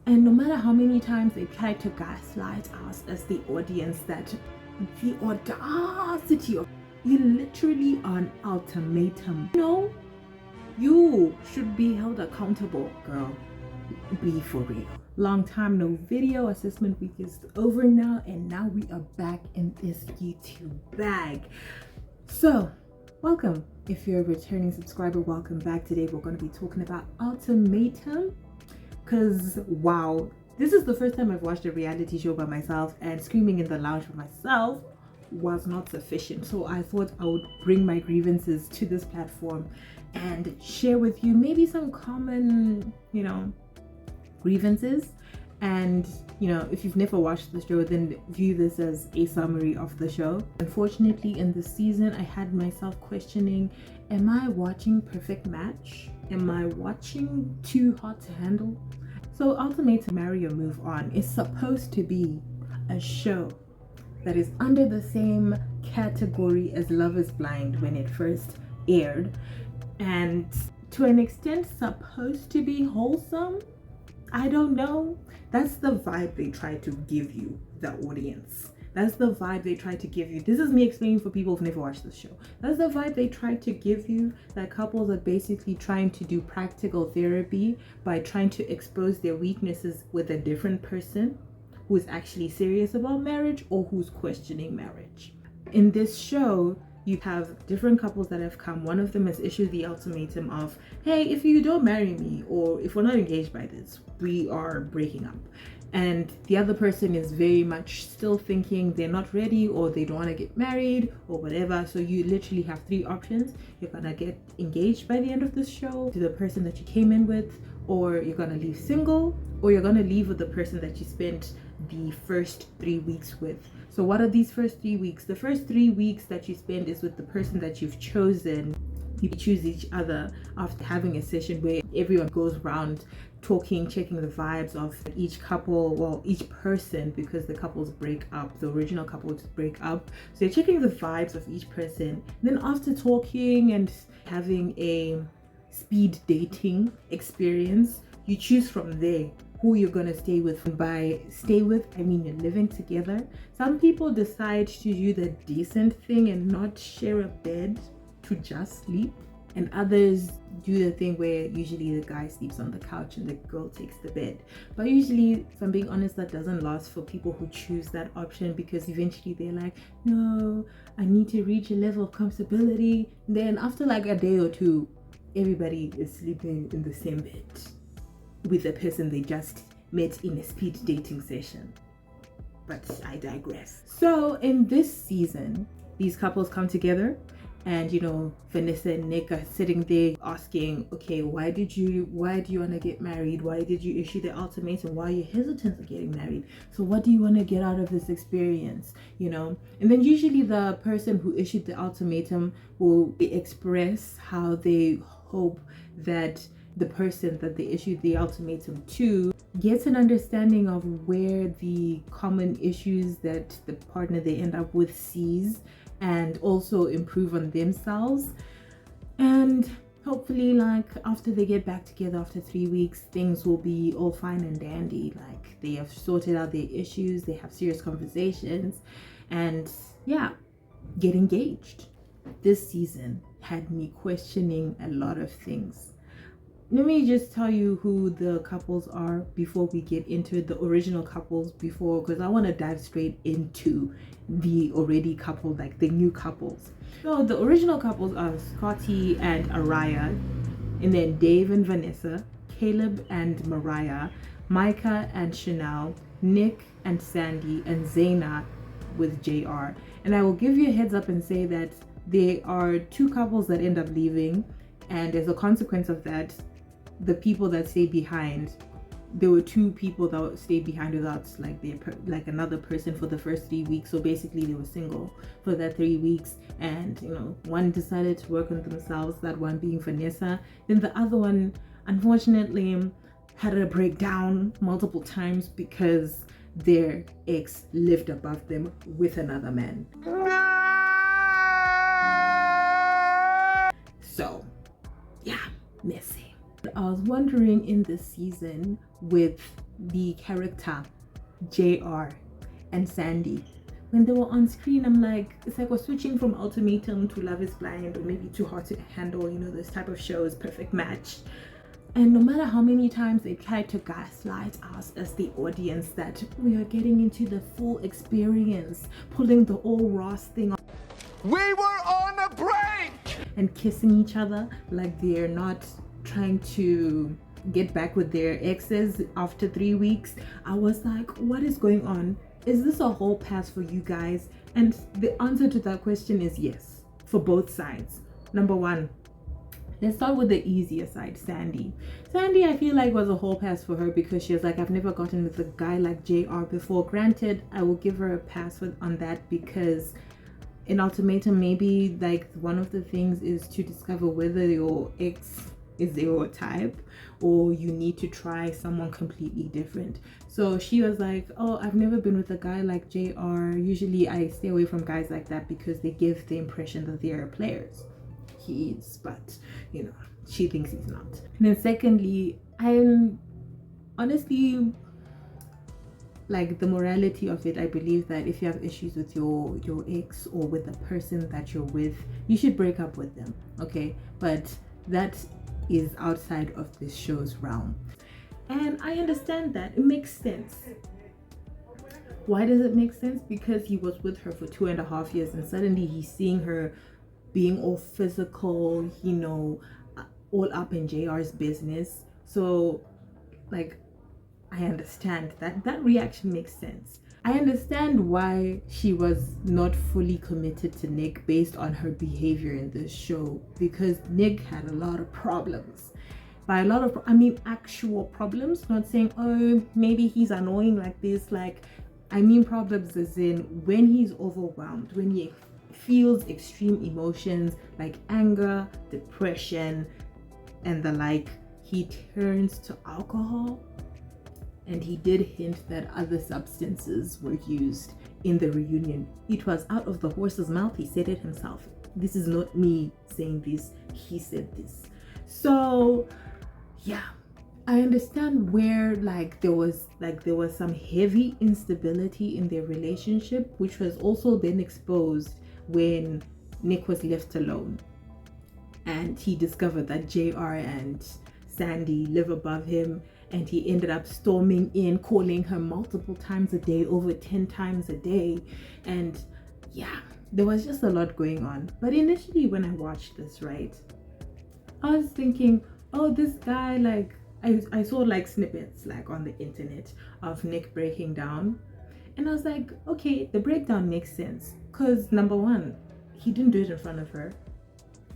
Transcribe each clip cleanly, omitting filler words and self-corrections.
And no matter how many times they try to gaslight us as the audience, that the audacity of you literally on ultimatum. No, you should be held accountable, girl. Be for real. Long time no video. Assessment week is over now, and now we are back in this YouTube bag. So welcome. If you're a returning subscriber, welcome back. Today we're going to be talking about Ultimatum, because wow, this is the first time I've watched a reality show by myself, and screaming in the lounge by myself was not sufficient. So I thought I would bring my grievances to this platform and share with you maybe some common, grievances. And if you've never watched the show, then view this as a summary of the show. Unfortunately, in this season, I had myself questioning, am I watching Perfect Match? Am I watching Too Hot to Handle? So Ultimatum Marry or Move On is supposed to be a show that is under the same category as Love is Blind when it first aired, and to an extent supposed to be wholesome. I don't know. That's the vibe they try to give you, the audience. That's the vibe they try to give you. This is me explaining for people who've never watched the show. That's the vibe they try to give you, that couples are basically trying to do practical therapy by trying to expose their weaknesses with a different person who is actually serious about marriage or who's questioning marriage. In this show, you have different couples that have come. One of them has issued the ultimatum of, hey, if you don't marry me, or if we're not engaged by this, we are breaking up. And the other person is very much still thinking they're not ready, or they don't want to get married, or whatever. So you literally have three options. You're gonna get engaged by the end of this show to the person that you came in with, or you're gonna leave single, or you're gonna leave with the person that you spent the first 3 weeks with. So what are these first 3 weeks? The first 3 weeks that you spend is with the person that you've chosen. You choose each other after having a session where everyone goes around talking, checking the vibes of each couple, well, each person, because the couples break up, the original couples break up. So you're checking the vibes of each person. And then after talking and having a speed dating experience, you choose from there who you're gonna stay with. By stay with, I mean you're living together. Some people decide to do the decent thing and not share a bed to just sleep, and others do the thing where usually the guy sleeps on the couch and the girl takes the bed. But usually, if I'm being honest, that doesn't last for people who choose that option, because eventually they're like, no, I need to reach a level of comfortability. Then after like a day or two, everybody is sleeping in the same bed with the person they just met in a speed dating session. But I digress. So in this season, these couples come together, and Vanessa and Nick are sitting there asking, okay, why do you want to get married? Why did you issue the ultimatum? Why are you hesitant of getting married? So what do you want to get out of this experience? And then usually the person who issued the ultimatum will express how they hope that the person that they issued the ultimatum to gets an understanding of where the common issues that the partner they end up with sees, and also improve on themselves. And hopefully, like, after they get back together after 3 weeks, things will be all fine and dandy. Like, they have sorted out their issues, they have serious conversations, and yeah, get engaged. This season had me questioning a lot of things. Let me just tell you who the couples are before we get into the original couples, because I want to dive straight into the already couple, like the new couples. So the original couples are Scotty and Araya, and then Dave and Vanessa, Caleb and Mariah, Micah and Chanel, Nick and Sandy, and Zaina with JR. And I will give you a heads up and say that there are two couples that end up leaving, and as a consequence of that, the people that stay behind, there were two people that stayed behind without like another person for the first 3 weeks. So basically they were single for that 3 weeks, and one decided to work on themselves, that one being Vanessa. Then the other one unfortunately had a breakdown multiple times because their ex lived above them with another man. So yeah, messy. I was wondering in this season with the character JR and Sandy. When they were on screen, I'm like, it's like we're switching from Ultimatum to Love is Blind, or maybe Too Hot to Handle, you know, this type of shows, Perfect Match. And no matter how many times they tried to gaslight us as the audience that we are getting into the full experience, pulling the all Ross thing on. We were on a break! And kissing each other like they're not trying to get back with their exes after 3 weeks. I was like, what is going on? Is this a whole pass for you guys? And the answer to that question is yes, for both sides. Number one, let's start with the easier side, Sandy. Sandy, I feel like was a whole pass for her because she was like, I've never gotten with a guy like JR before. Granted, I will give her a pass on that because in Ultimatum, maybe like one of the things is to discover whether your ex is your type or you need to try someone completely different. So she was like, oh, I've never been with a guy like JR. Usually I stay away from guys like that because they give the impression that they are players. He is, but you know, she thinks he's not. And then secondly, I'm honestly, like, the morality of it, I believe that if you have issues with your ex or with the person that you're with, you should break up with them, okay? But that is outside of this show's realm, and I understand that. It makes sense. Why does it make sense? Because he was with her for 2.5 years and suddenly he's seeing her being all physical, you know, all up in JR's business. So like, I understand that reaction makes sense. I understand why she was not fully committed to Nick based on her behavior in this show, because Nick had a lot of problems. By a lot of, I mean actual problems, not saying, oh, maybe he's annoying like this. Like, I mean problems as in when he's overwhelmed, when he feels extreme emotions like anger, depression, and the like, he turns to alcohol. And he did hint that other substances were used in the reunion. It was out of the horse's mouth. He said it himself. This is not me saying this. He said this. So yeah, I understand where there was some heavy instability in their relationship, which was also then exposed when Nick was left alone and he discovered that JR and Sandy live above him. And he ended up storming in, calling her multiple times a day, over 10 times a day. And yeah, there was just a lot going on. But initially when I watched this, right, I was thinking, oh, this guy, like, I saw like snippets like on the internet of Nick breaking down. And I was like, okay, the breakdown makes sense. Because number one, he didn't do it in front of her.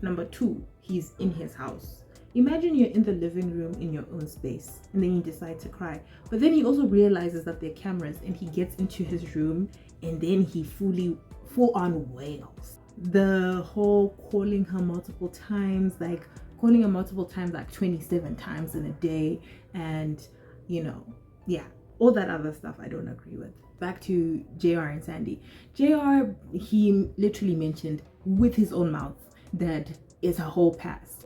Number two, he's in his house. Imagine you're in the living room in your own space and then you decide to cry. But then he also realizes that there are cameras and he gets into his room and then he full on wails. The whole calling her multiple times, like 27 times in a day, and you know, yeah, all that other stuff I don't agree with. Back to JR and Sandy. JR, he literally mentioned with his own mouth that it's a whole pass.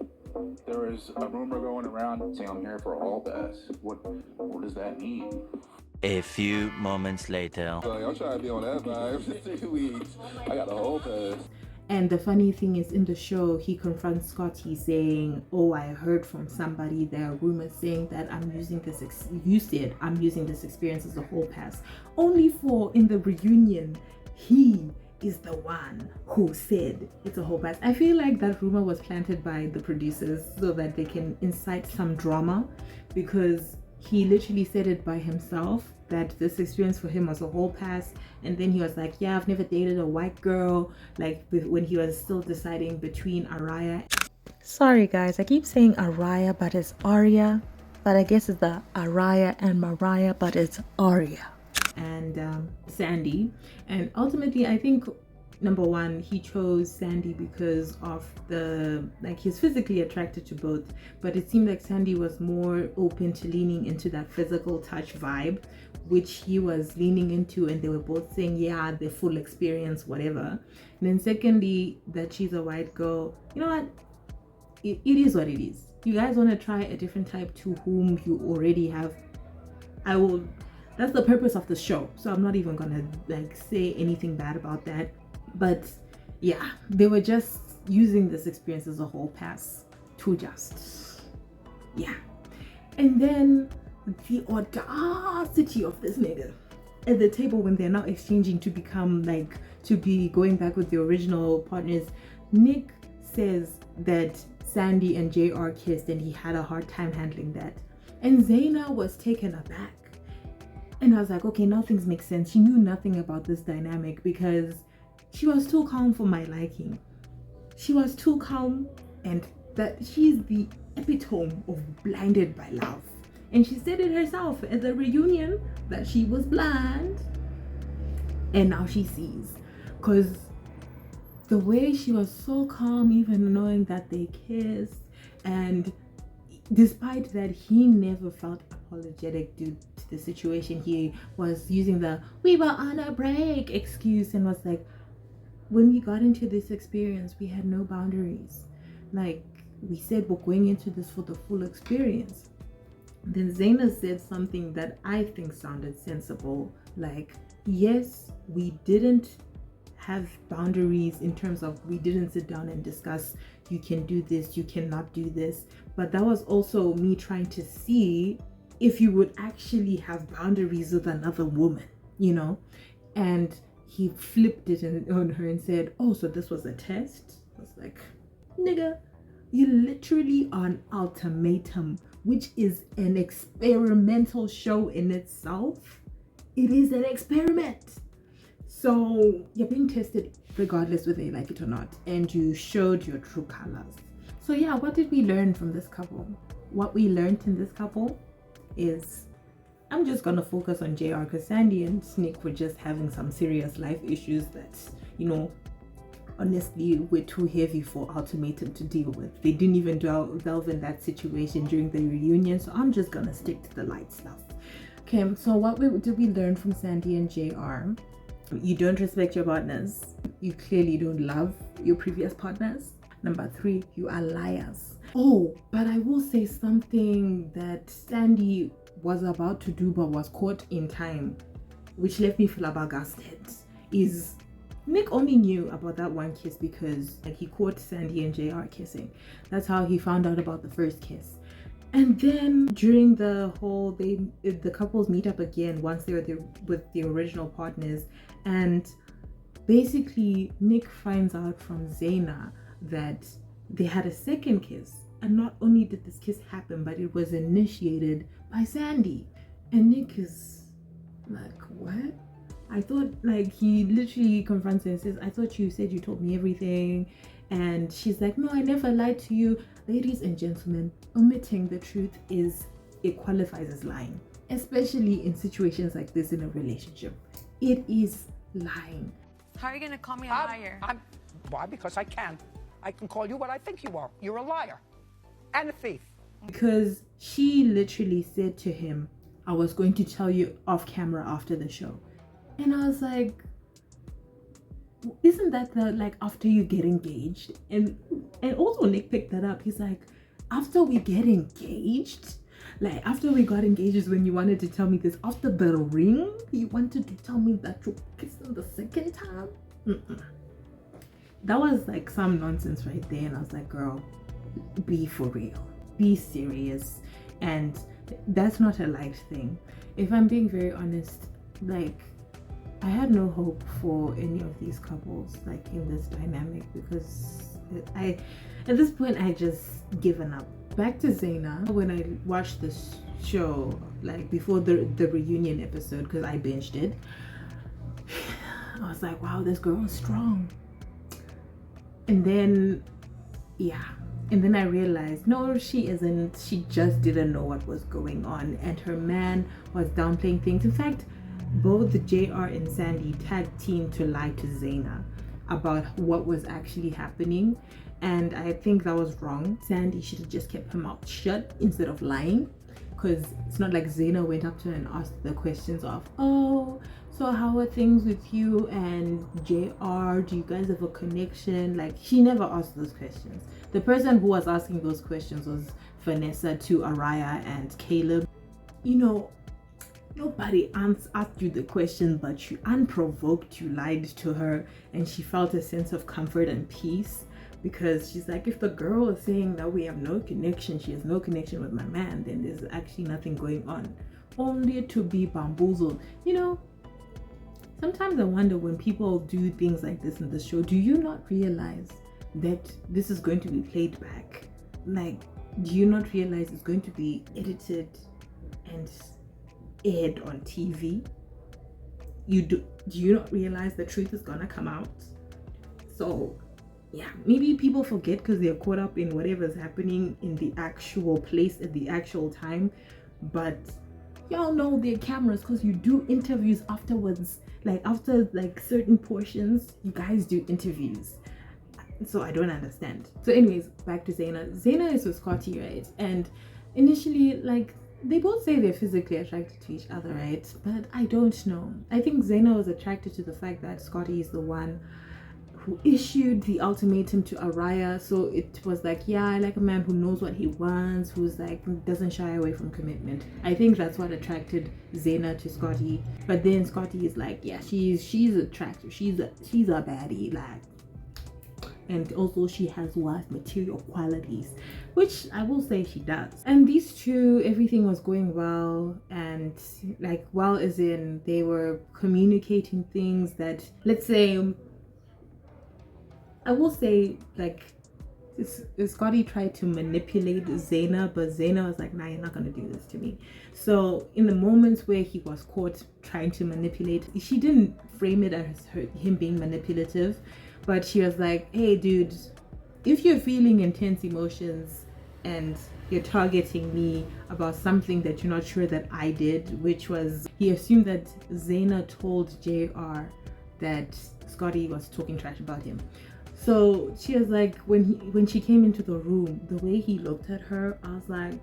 There is a rumor going around saying I'm here for a whole pass. What does that mean? A few moments later. I'm trying to be on that vibe. 3 weeks. I got the whole pass. And the funny thing is, in the show, he confronts Scotty saying, oh, I heard from somebody, there are rumors saying that I'm using this experience as a whole pass. Only for in the reunion, he is the one who said it's a whole pass. I feel like that rumor was planted by the producers so that they can incite some drama, because he literally said it by himself that this experience for him was a whole pass. And then he was like, yeah, I've never dated a white girl, like when he was still deciding between Araya. Sorry guys, I keep saying Araya but it's Arya, but I guess it's the Araya and Mariah, but it's Arya. And Sandy. And ultimately, I think number one, he chose Sandy because of he's physically attracted to both, but it seemed like Sandy was more open to leaning into that physical touch vibe, which he was leaning into, and they were both saying, yeah, the full experience, whatever. And then secondly, that she's a white girl. You know what? It is what it is. You guys want to try a different type to whom you already have I will, that's the purpose of the show. So I'm not even gonna like say anything bad about that. But yeah, they were just using this experience as a whole pass to just, yeah. And then the audacity of this nigga at the table when they're now exchanging to become like, to be going back with the original partners. Nick says that Sandy and JR kissed and he had a hard time handling that. And Zaina was taken aback. And I was like, okay, now things make sense. She knew nothing about this dynamic because she was too calm for my liking. She was too calm, and that she's the epitome of blinded by love. And she said it herself at the reunion that she was blind and now she sees. Because the way she was so calm, even knowing that they kissed, and despite that, he never felt apologetic due to the situation. He was using the "we were on a break" excuse and was like, when we got into this experience, we had no boundaries. Like, we said we're going into this for the full experience. Then Zaina said something that I think sounded sensible. Like, yes, we didn't have boundaries in terms of we didn't sit down and discuss, you can do this, you cannot do this. But that was also me trying to see if you would actually have boundaries with another woman, you know? And he flipped it on her and said, oh, so this was a test? I was like, nigga, you literally on Ultimatum, which is an experimental show in itself. It is an experiment. So you're being tested regardless whether you like it or not. And you showed your true colors. So yeah, what did we learn from this couple? What we learned in this couple is, I'm just gonna focus on JR because Sandy and Nick were just having some serious life issues that, you know, honestly were too heavy for Ultimatum to deal with. They didn't even delve in that situation during the reunion, so I'm just gonna stick to the light stuff. Okay, so what did we learn from Sandy and JR? You don't respect your partners. You clearly don't love your previous partners. Number 3, you are liars. Oh, but I will say something that Sandy was about to do but was caught in time, which left me flabbergasted, is Nick only knew about that one kiss because like he caught Sandy and JR kissing. That's how he found out about the first kiss. And then during the whole, the couples meet up again once they're there with the original partners, and basically Nick finds out from Zaina that they had a second kiss, and not only did this kiss happen, but it was initiated by Sandy. And Nick is like, what? I thought, like, he literally confronts her and says, I thought you said you told me everything. And she's like, no, I never lied to you. Ladies and gentlemen, omitting the truth it qualifies as lying, especially in situations like this in a relationship. It is lying. How are you gonna call me a liar? Why? Because I can. I can call you what I think you are. You're a liar and a thief. Because she literally said to him, I was going to tell you off camera after the show. And I was like, isn't that like after you get engaged? And also Nick picked that up. He's like, after we get engaged? Like, after we got engaged is when you wanted to tell me this. After the ring, you wanted to tell me that you kissed him the second time? That was like some nonsense right there. And I was like, girl, be for real. Be serious. And that's not a light thing. If I'm being very honest, like, I had no hope for any of these couples, like, in this dynamic, because at this point I just given up. Back to Zaina. When I watched this show, like before the reunion episode, because I binged it, I was like, wow, this girl is strong. And then I realized, no, she isn't. She just didn't know what was going on, and her man was downplaying things. In fact, both JR and Sandy tag team to lie to Zaina about what was actually happening, and I think that was wrong. Sandy should have just kept her mouth shut instead of lying, because it's not like Zaina went up to her and asked the questions of, oh, so how are things with you and JR? Do you guys have a connection? Like, she never asked those questions. The person who was asking those questions was Vanessa to Araya and Caleb. You know, Nobody asked you the question, but you unprovoked, you lied to her, and she felt a sense of comfort and peace, because she's like, if the girl is saying that we have no connection, she has no connection with my man, then there's actually nothing going on, only to be bamboozled. You know, sometimes I wonder, when people do things like this in the show, do you not realize that this is going to be played back? Like, do you not realize it's going to be edited and aired on TV? Do you not realize the truth is gonna come out? So yeah, maybe people forget because they're caught up in whatever's happening in the actual place at the actual time, but y'all know there are cameras, because you do interviews afterwards. Like after like certain portions, you guys do interviews. So I don't understand. So anyways, back to Zaina is with Scotty, right? And initially, like, they both say they're physically attracted to each other, right? But I don't know. I think Zaina was attracted to the fact that Scotty is the one who issued the ultimatum to Araya. So it was like, yeah, I like a man who knows what he wants, who's like, doesn't shy away from commitment. I think that's what attracted Zaina to Scotty. But then Scotty is like, yeah, she's attractive. She's a baddie, like, and also she has worth material qualities, which I will say she does. And these two, everything was going well, and like, well as in they were communicating things that, let's say, I will say, like, Scotty tried to manipulate Zaina, but Zaina was like, nah, you're not gonna do this to me. So in the moments where he was caught trying to manipulate, she didn't frame it as him being manipulative, but she was like, hey dude, if you're feeling intense emotions and you're targeting me about something that you're not sure that I did, which was, he assumed that Zaina told JR that Scotty was talking trash about him. So she was like, when she came into the room, the way he looked at her, I was like,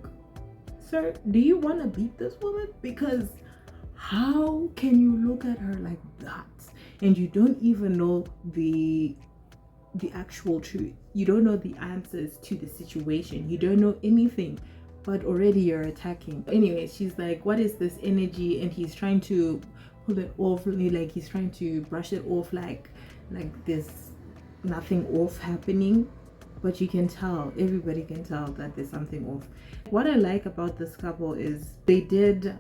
sir, do you want to beat this woman? Because how can you look at her like that and you don't even know the actual truth? You don't know the answers to the situation. You don't know anything, but already you're attacking. Anyway, she's like, what is this energy? And he's trying to pull it off, like he's trying to brush it off, like there's nothing off happening, but you can tell, everybody can tell that there's something off. What I like about this couple is they did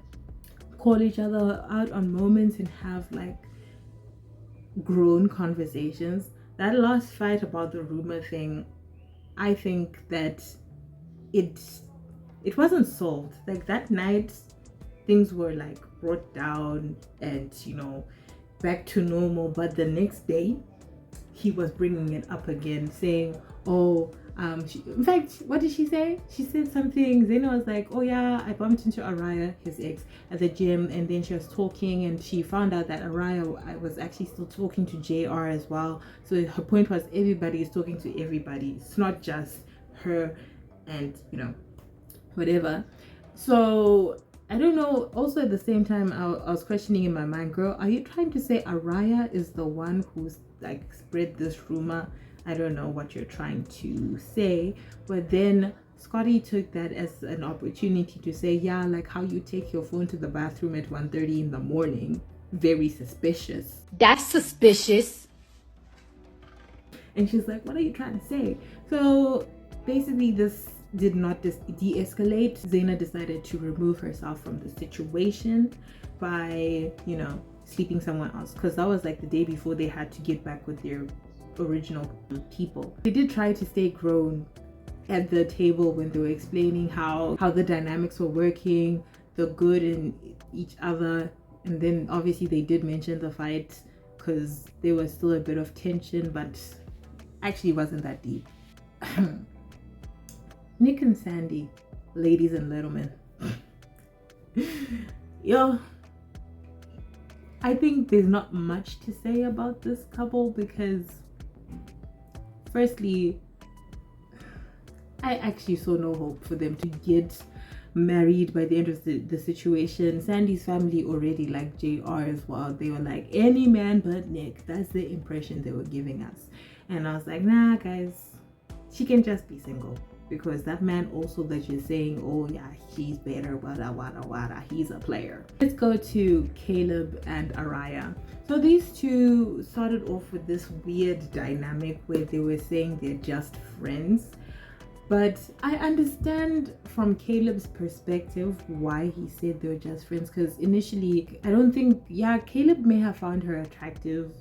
call each other out on moments and have like grown conversations. That last fight about the rumor thing, I think that it wasn't solved. Like that night, things were like brought down and, you know, back to normal, but the next day he was bringing it up again, saying, oh, in fact, what did she say? She said something. Zaina was like, oh yeah, I bumped into Araya, his ex, at the gym, and then she was talking and she found out that Araya was actually still talking to JR as well. So her point was, everybody is talking to everybody. It's not just her and, you know, whatever. So I don't know. Also at the same time, I was questioning in my mind, girl, are you trying to say Araya is the one who's like spread this rumor? I don't know what you're trying to say, but then Scotty took that as an opportunity to say, yeah, like how you take your phone to the bathroom at 1:30 in the morning, very suspicious. That's suspicious. And she's like, what are you trying to say? So basically this did not de-escalate. Zaina decided to remove herself from the situation by, you know, sleeping someone else, because that was like the day before they had to get back with their original people. They did try to stay grown at the table when they were explaining how the dynamics were working, the good in each other, and then obviously they did mention the fight because there was still a bit of tension, but actually wasn't that deep. Nick and Sandy, ladies and gentlemen. Yo, I think there's not much to say about this couple because firstly, I actually saw no hope for them to get married by the end of the situation. Sandy's family already like JR as well. They were like, any man but Nick. That's the impression they were giving us. And I was like, nah guys, she can just be single. because that man also that you're saying, oh yeah, he's better, wada wada wada, he's a player. Let's go to Caleb and Araya. So these two started off with this weird dynamic where they were saying they're just friends. But I understand from Caleb's perspective why he said they were just friends, because initially, I don't think, yeah, Caleb may have found her attractive,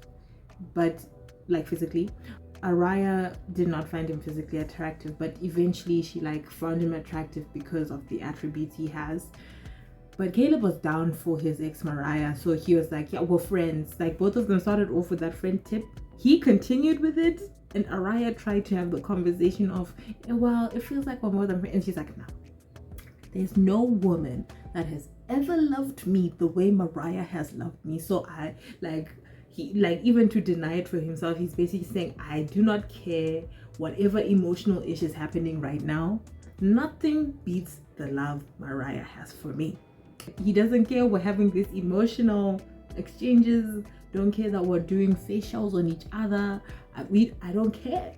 but like physically. Araya did not find him physically attractive, but eventually she like found him attractive because of the attributes he has. But Caleb was down for his ex Mariah, so he was like, yeah, we're friends. Like both of them started off with that friend tip. He continued with it, and Araya tried to have the conversation of, well, it feels like we're more than friends. And she's like, no, there's no woman that has ever loved me the way Mariah has loved me. So I he even to deny it for himself, he's basically saying, I do not care whatever emotional issues happening right now. Nothing beats the love Mariah has for me. He doesn't care we're having these emotional exchanges, don't care that we're doing facials on each other. I don't care.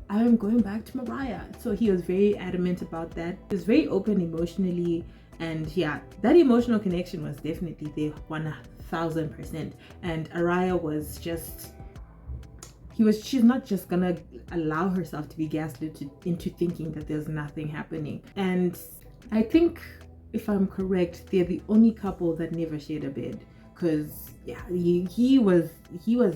I am going back to Mariah. So he was very adamant about that. He was very open emotionally, and yeah, that emotional connection was definitely there 1000%. And Araya was just, she's not just gonna allow herself to be gaslit into thinking that there's nothing happening. And I think, if I'm correct, they're the only couple that never shared a bed, because yeah, he was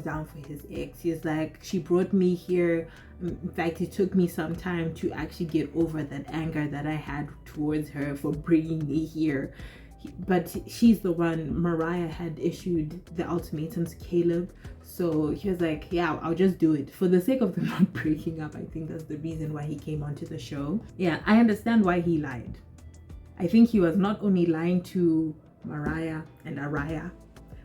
down for his ex. He's like, she brought me here. In fact, it took me some time to actually get over that anger that I had towards her for bringing me here. But she's the one. Mariah had issued the ultimatum to Caleb, so he was like, yeah, I'll just do it for the sake of them not breaking up. I think that's the reason why he came onto the show. Yeah, I understand why he lied. I think he was not only lying to Mariah and Araya,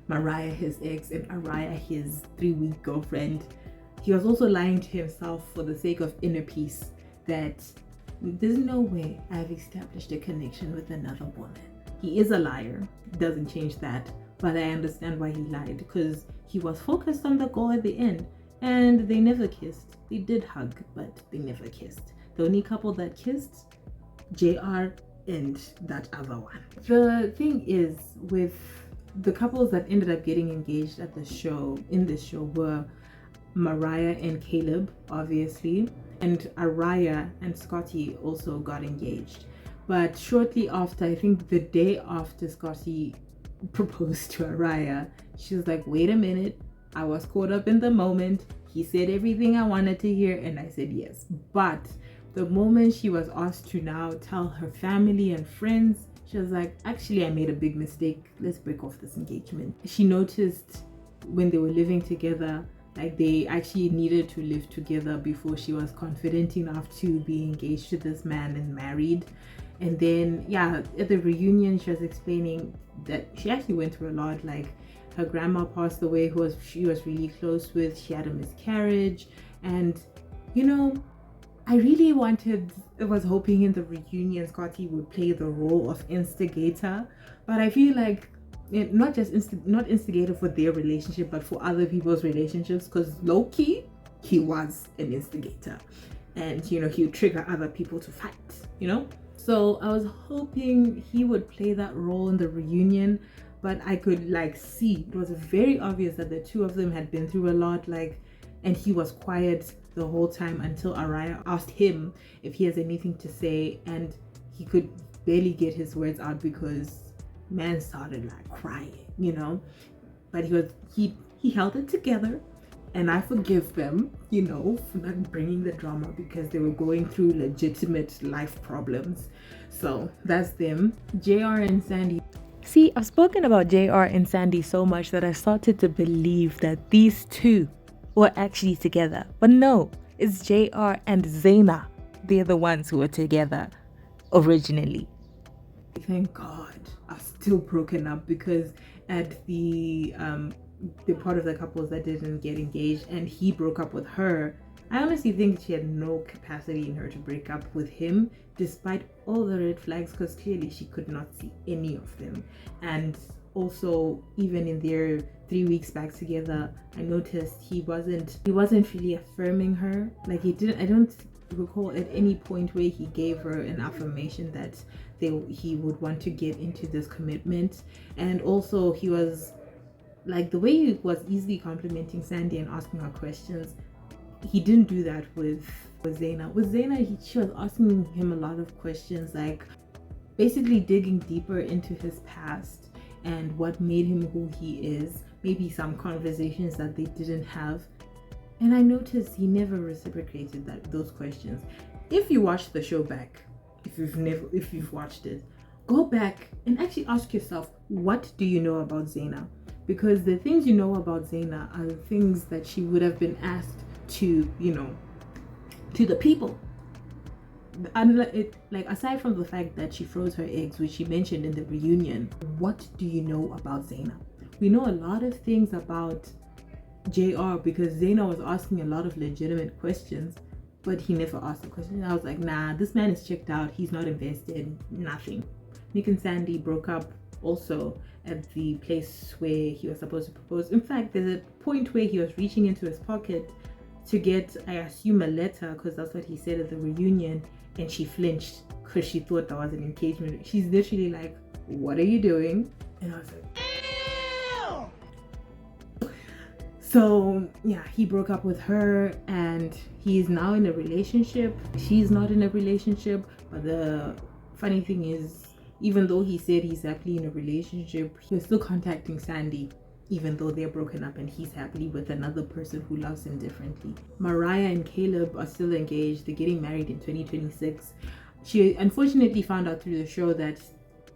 Mariah his ex and Araya his 3-week girlfriend, he was also lying to himself for the sake of inner peace, that there's no way I've established a connection with another woman. He is a liar, doesn't change that, but I understand why he lied, because he was focused on the goal at the end, and they never kissed. They did hug, but they never kissed. The only couple that kissed, JR and that other one. The thing is, with the couples that ended up getting engaged at the show, in this show, were Mariah and Caleb, obviously, and Araya and Scotty also got engaged. But shortly after, I think the day after Scotty proposed to Araya, she was like, wait a minute, I was caught up in the moment. He said everything I wanted to hear, and I said yes. But the moment she was asked to now tell her family and friends, she was like, actually, I made a big mistake. Let's break off this engagement. She noticed when they were living together, like they actually needed to live together before she was confident enough to be engaged to this man and married. And then, yeah, at the reunion, she was explaining that she actually went through a lot. Like, her grandma passed away, who she was really close with. She had a miscarriage. And, you know, I really was hoping in the reunion Scotty would play the role of instigator, but I feel like not instigator for their relationship, but for other people's relationships, because low-key, he was an instigator, and you know, he would trigger other people to fight, you know. So I was hoping he would play that role in the reunion, but I could like see it was very obvious that the two of them had been through a lot, like, and he was quiet the whole time until Araya asked him if he has anything to say, and he could barely get his words out because man started like crying, you know. But he held it together, and I forgive them, you know, for not bringing the drama, because they were going through legitimate life problems. So that's them. JR and Sandy. See, I've spoken about JR and Sandy so much that I started to believe that these two were actually together. But no, it's JR and Zaina. They're the ones who were together originally. Thank God I've still broken up, because at the part of the couples that didn't get engaged and he broke up with her, I honestly think she had no capacity in her to break up with him, despite all the red flags, because clearly she could not see any of them. And also, even in their 3 weeks back together, I noticed he wasn't really affirming her. Like, he didn't, I don't recall at any point where he gave her an affirmation that he would want to get into this commitment. And also he was like, the way he was easily complimenting Sandy and asking her questions, he didn't do that with Zaina. With Zaina, she was asking him a lot of questions, like basically digging deeper into his past and what made him who he is, maybe some conversations that they didn't have. And I noticed he never reciprocated those questions. If you watch the show back, if you've watched it, go back and actually ask yourself, what do you know about Zaina? Because the things you know about Zaina are the things that she would have been asked to, to the people. Like, aside from the fact that she froze her eggs, which she mentioned in the reunion, what do you know about Zaina? We know a lot of things about JR because Zaina was asking a lot of legitimate questions, but he never asked a question. I was like, nah, this man is checked out. He's not invested. Nothing. Nick and Sandy broke up also at the place where he was supposed to propose. In fact, there's a point where he was reaching into his pocket to get, I assume, a letter, because that's what he said at the reunion, and she flinched because she thought that was an engagement. She's literally like, what are you doing? And I was like, ew! So yeah, he broke up with her and he is now in a relationship. She's not in a relationship, but the funny thing is, even though he said he's happily in a relationship, he was still contacting Sandy, even though they're broken up and he's happily with another person who loves him differently. Mariah and Caleb are still engaged. They're getting married in 2026. She unfortunately found out through the show that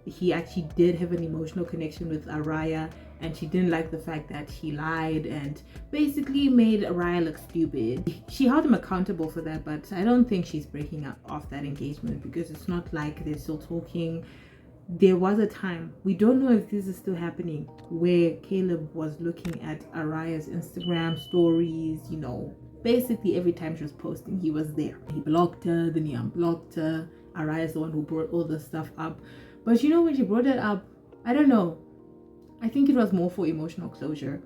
he actually did have an emotional connection with Araya, and she didn't like the fact that he lied and basically made Araya look stupid. She held him accountable for that, but I don't think she's breaking up off that engagement because it's not like they're still talking. There was a time, we don't know if this is still happening, where Caleb was looking at Araya's Instagram stories, basically every time she was posting, he was there. He blocked her, then he unblocked her. Araya's the one who brought all this stuff up. But when she brought it up, I don't know. I think it was more for emotional closure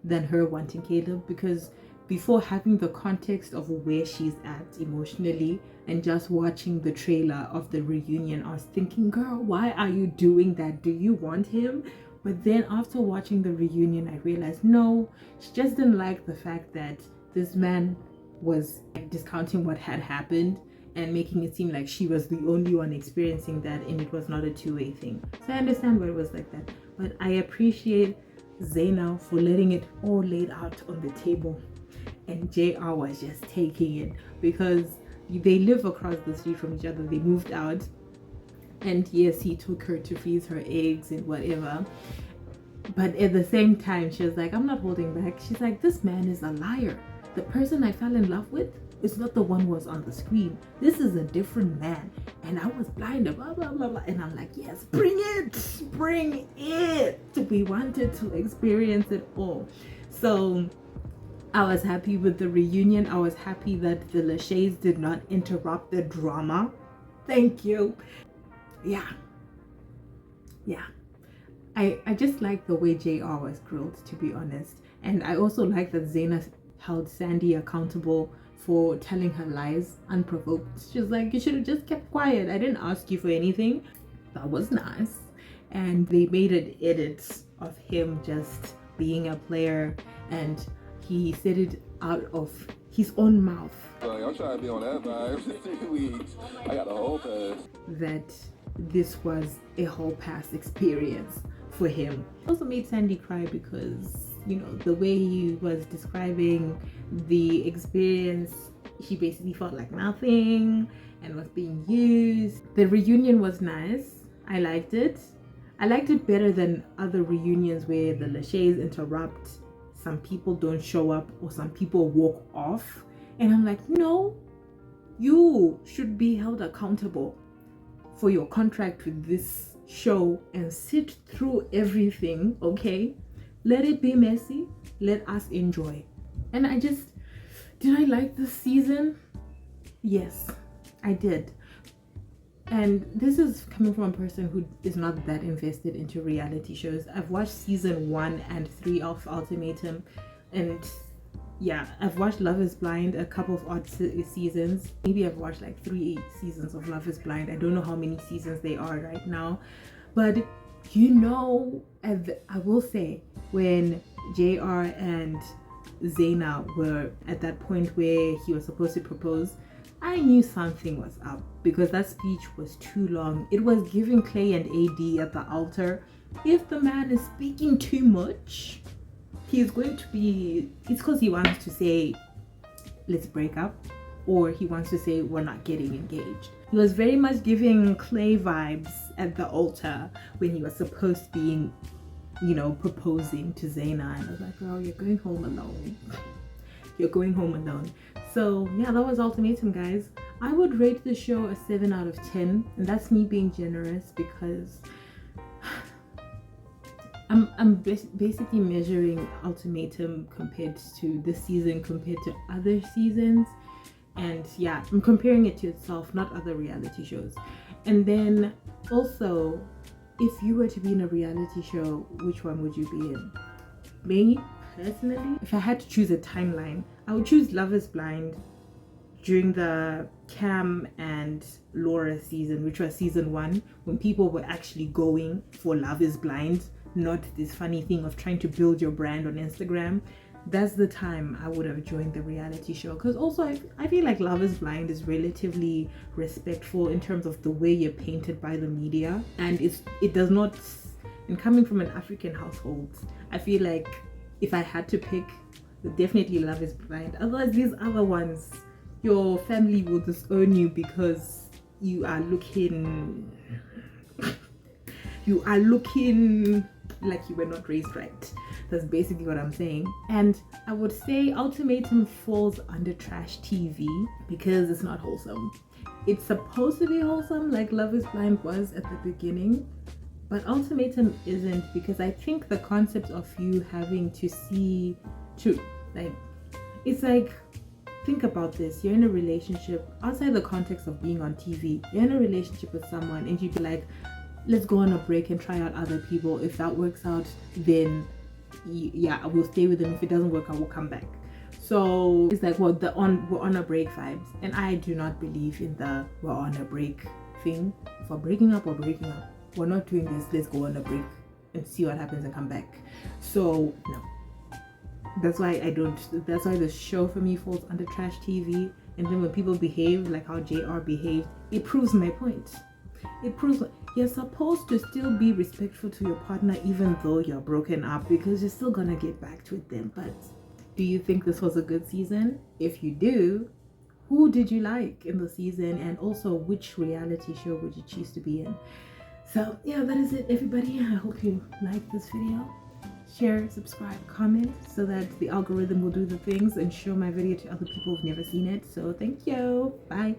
than her wanting Caleb, because before having the context of where she's at emotionally and just watching the trailer of the reunion, I was thinking, girl, why are you doing that? Do you want him? But then after watching the reunion, I realized, no, she just didn't like the fact that this man was discounting what had happened and making it seem like she was the only one experiencing that, and it was not a two-way thing. So I understand why it was like that, but I appreciate Zaina for letting it all laid out on the table, and JR was just taking it because they live across the street from each other. They moved out, and yes, he took her to freeze her eggs and whatever, but at the same time she was like, I'm not holding back. She's like, this man is a liar. The person I fell in love with is not the one who was on the screen. This is a different man, and I was blind, blah blah blah blah. And I'm like, yes, bring it. We wanted to experience it all. So I was happy with the reunion. I was happy that the Lachey's did not interrupt the drama. Thank you. Yeah. I just like the way JR was grilled, to be honest. And I also like that Zaina held Sandy accountable for telling her lies unprovoked. She was like, you should have just kept quiet. I didn't ask you for anything. That was nice. And they made an edit of him just being a player, and he said it out of his own mouth. I'm trying to be on that vibe for 3 weeks. I got the whole pass. That this was a whole pass experience for him. Also made Sandy cry because the way he was describing the experience, she basically felt like nothing and was being used. The reunion was nice. I liked it better than other reunions where the Lachey's interrupt, some people don't show up, or some people walk off, and I'm like, no, you should be held accountable for your contract with this show and sit through everything. Okay, let it be messy, let us enjoy. And did I like this season? Yes, I did. And this is coming from a person who is not that invested into reality shows. I've watched season 1 and 3 of Ultimatum, and yeah, I've watched Love is Blind a couple of odd seasons. Maybe I've watched like 3 seasons of Love is Blind. I don't know how many seasons they are right now, but you know, I will say, when JR and Zaina were at that point where he was supposed to propose, I knew something was up, because that speech was too long. It was giving Clay and AD at the altar. If the man is speaking too much, he's going to be, it's because he wants to say, let's break up, or he wants to say, we're not getting engaged. He was very much giving Clay vibes at the altar when he was supposed to be, you know, proposing to Zaina. And I was like, girl, you're going home alone. You're going home alone. So yeah, that was Ultimatum, guys. I would rate the show a 7 out of 10, and that's me being generous, because I'm basically measuring Ultimatum compared to this season compared to other seasons, and yeah, I'm comparing it to itself, not other reality shows. And then also, if you were to be in a reality show, which one would you be in? Me personally, if I had to choose a timeline, I would choose Love is Blind during the Cam and Laura season, which was season 1, when people were actually going for Love is Blind, not this funny thing of trying to build your brand on Instagram. That's the time I would have joined the reality show, because also I feel like Love is Blind is relatively respectful in terms of the way you're painted by the media, and it does not, and coming from an African household, I feel like if I had to pick, definitely Love is Blind. Otherwise, these other ones, your family will disown you because you are looking like you were not raised right. That's basically what I'm saying. And I would say Ultimatum falls under trash TV because it's not wholesome. It's supposed to be wholesome like Love is Blind was at the beginning, but Ultimatum isn't, because I think the concept of you having to see to, like, it's like, think about this. You're in a relationship outside the context of being on TV. You're in a relationship with someone and you'd be like, let's go on a break and try out other people. If that works out, then yeah, I will stay with them. If it doesn't work, I will come back. So it's like, well, we're on a break vibes, and I do not believe in the we're on a break thing. If we're breaking up, we're breaking up. We're not doing this. Let's go on a break and see what happens and come back. So no, that's why that's why the show for me falls under trash TV. And then when people behave like how JR behaved, it proves my point. It proves you're supposed to still be respectful to your partner even though you're broken up, because you're still gonna get back with them. But do you think this was a good season? If you do, who did you like in the season, and also which reality show would you choose to be in? So yeah, that is it, everybody. I hope you liked this video. Share, subscribe, comment, so that the algorithm will do the things and show my video to other people who've never seen it. So thank you. Bye.